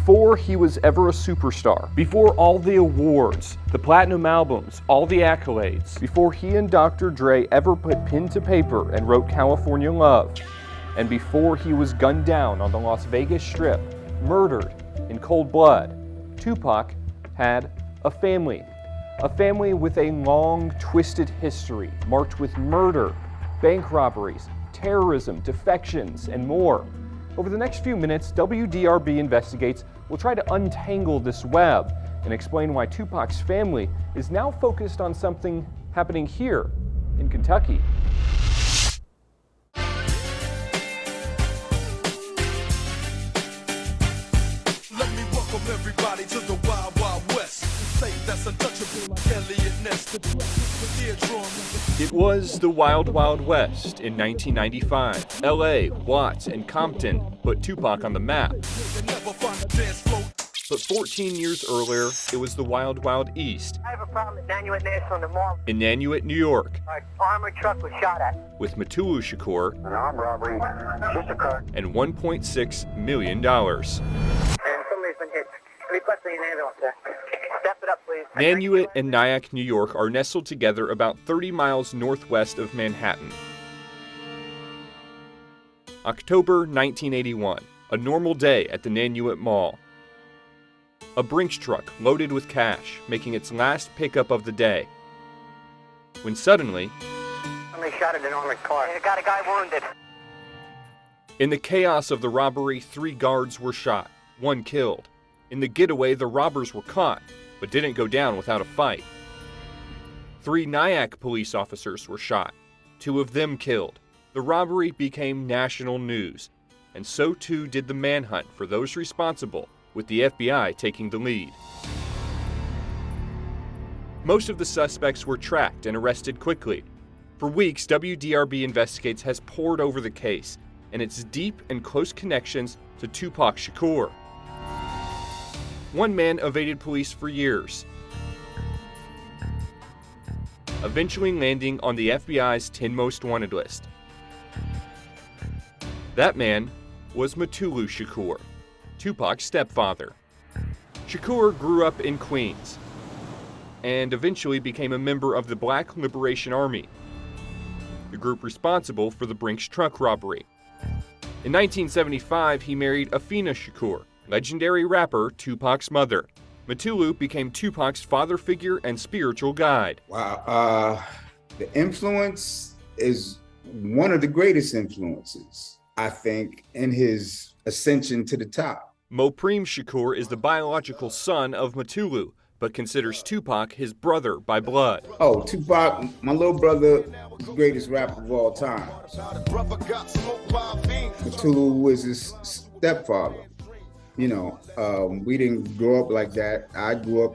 Before he was ever a superstar, before all the awards, the platinum albums, all the accolades, before he and Dr. Dre ever put pen to paper and wrote California Love, and before he was gunned down on the Las Vegas Strip, murdered in cold blood, Tupac had a family. A family with a long, twisted history, marked with murder, bank robberies, terrorism, defections, and more. Over the next few minutes, WDRB Investigates will try to untangle this web and explain why Tupac's family is now focused on something happening here in Kentucky. Let me welcome everybody to the Wild Wild West. Safe, that's untouchable like Elliot Ness. It was the Wild Wild West in 1995. LA, Watts, and Compton put Tupac on the map. But 14 years earlier, it was the Wild Wild East. I have a problem at Nanuet National tomorrow. In Nanuet, New York. An armored truck was shot at. With Tupac Shakur. An armed robbery just occurred. And $1.6 million. And somebody's been hit. Requesting an ambulance, sir. Step it up, please. Nanuet and Nyack, New York are nestled together about 30 miles northwest of Manhattan. October 1981, a normal day at the Nanuet Mall. A Brinks truck loaded with cash, making its last pickup of the day. When suddenly, somebody shot at an armored car. They got a guy wounded. In the chaos of the robbery, 3 guards were shot, 1 killed. In the getaway, the robbers were caught, but didn't go down without a fight. 3 Nyack police officers were shot, 2 of them killed. The robbery became national news, and so too did the manhunt for those responsible, with the FBI taking the lead. Most of the suspects were tracked and arrested quickly. For weeks, WDRB Investigates has pored over the case and its deep and close connections to Tupac Shakur. One man evaded police for years, eventually landing on the FBI's 10 most wanted list. That man was Tupac Shakur, Tupac's stepfather. Shakur grew up in Queens and eventually became a member of the Black Liberation Army, the group responsible for the Brinks truck robbery. In 1975, he married Afena Shakur, legendary rapper Tupac's mother. Tupac became Tupac's father figure and spiritual guide. Wow, the influence is one of the greatest influences, I think, in his ascension to the top. Mopreme Shakur is the biological son of Tupac, but considers Tupac his brother by blood. Oh, Tupac, my little brother, the greatest rapper of all time. Tupac was his stepfather. You know, we didn't grow up like that. I grew up,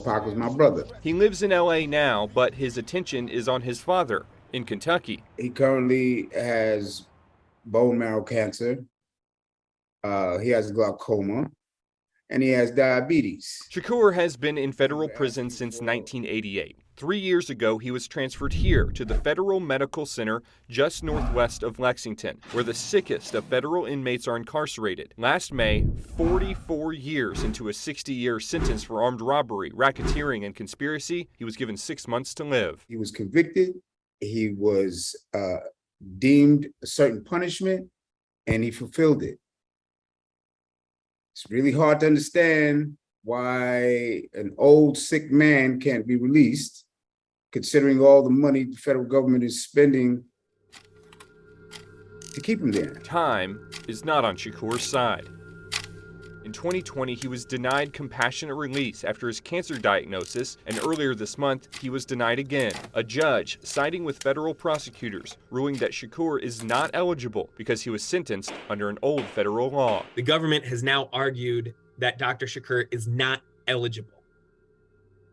Pac was my brother. He lives in LA now, but his attention is on his father in Kentucky. He currently has bone marrow cancer. He has glaucoma, and he has diabetes. Shakur has been in federal prison since 1988. 3 years ago, he was transferred here to the Federal Medical Center just northwest of Lexington, where the sickest of federal inmates are incarcerated. Last May, 44 years into a 60-year sentence for armed robbery, racketeering, and conspiracy, he was given 6 months to live. He was convicted. He was deemed a certain punishment, and he fulfilled it. It's really hard to understand why an old, sick man can't be released, considering all the money the federal government is spending to keep him there. Time is not on Shakur's side. In 2020, he was denied compassionate release after his cancer diagnosis, and earlier this month, he was denied again. A judge, siding with federal prosecutors, ruling that Shakur is not eligible because he was sentenced under an old federal law. The government has now argued that Dr. Shakur is not eligible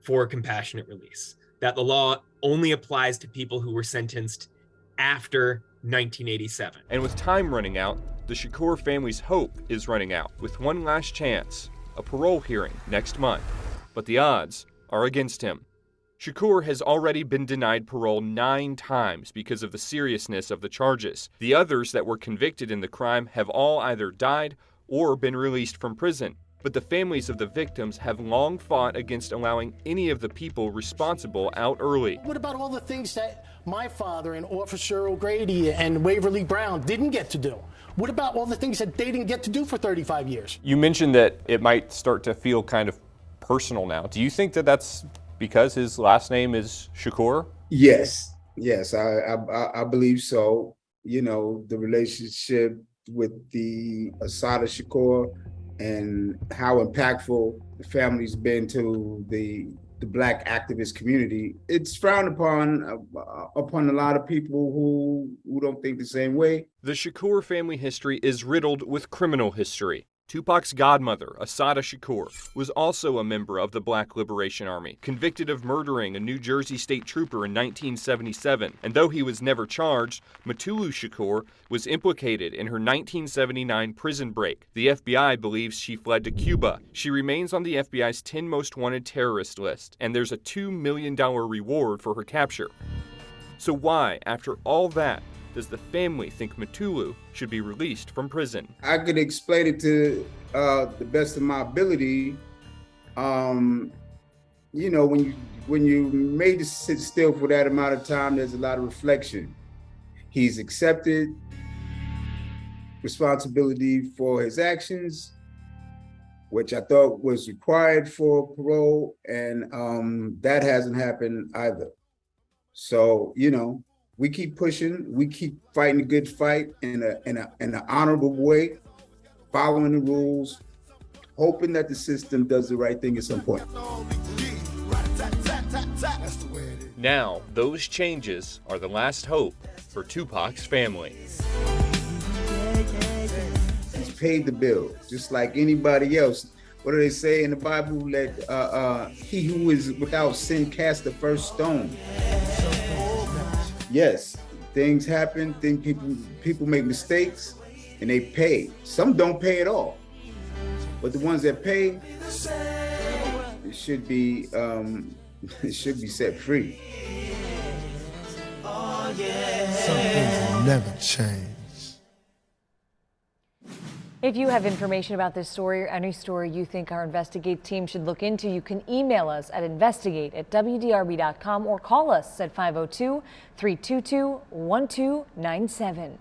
for compassionate release, that the law only applies to people who were sentenced after 1987. And with time running out, the Shakur family's hope is running out, with one last chance, a parole hearing next month. But the odds are against him. Shakur has already been denied parole 9 times because of the seriousness of the charges. The others that were convicted in the crime have all either died or been released from prison. but the families of the victims have long fought against allowing any of the people responsible out early. What about all the things that my father and Officer O'Grady and Waverly Brown didn't get to do? What about all the things that they didn't get to do for 35 years? You mentioned that it might start to feel kind of personal now. Do you think that that's because his last name is Shakur? Yes, I believe so. You know, the relationship with the Assata Shakur and how impactful the family's been to the Black activist community. It's frowned upon a lot of people who don't think the same way. The Shakur family history is riddled with criminal history. Tupac's godmother, Assata Shakur, was also a member of the Black Liberation Army, convicted of murdering a New Jersey state trooper in 1977. And though he was never charged, Mutulu Shakur was implicated in her 1979 prison break. The FBI believes she fled to Cuba. She remains on the FBI's 10 most wanted terrorist list, and there's a $2 million reward for her capture. So why, after all that, does the family think Mutulu should be released from prison? I could explain it to the best of my ability. You know, when you made to sit still for that amount of time, there's a lot of reflection. He's accepted responsibility for his actions, which I thought was required for parole, and that hasn't happened either. So, you know, we keep pushing, we keep fighting a good fight in an honorable way, following the rules, hoping that the system does the right thing at some point. Now, those changes are the last hope for Tupac's family. He's paid the bill, just like anybody else. What do they say in the Bible? Let he who is without sin cast the first stone. Yes, things happen. People make mistakes, and they pay. Some don't pay at all, but the ones that pay, it should be set free. Some things will never change. If you have information about this story or any story you think our Investigate team should look into, you can email us at investigate@WDRB.com or call us at 502-322-1297.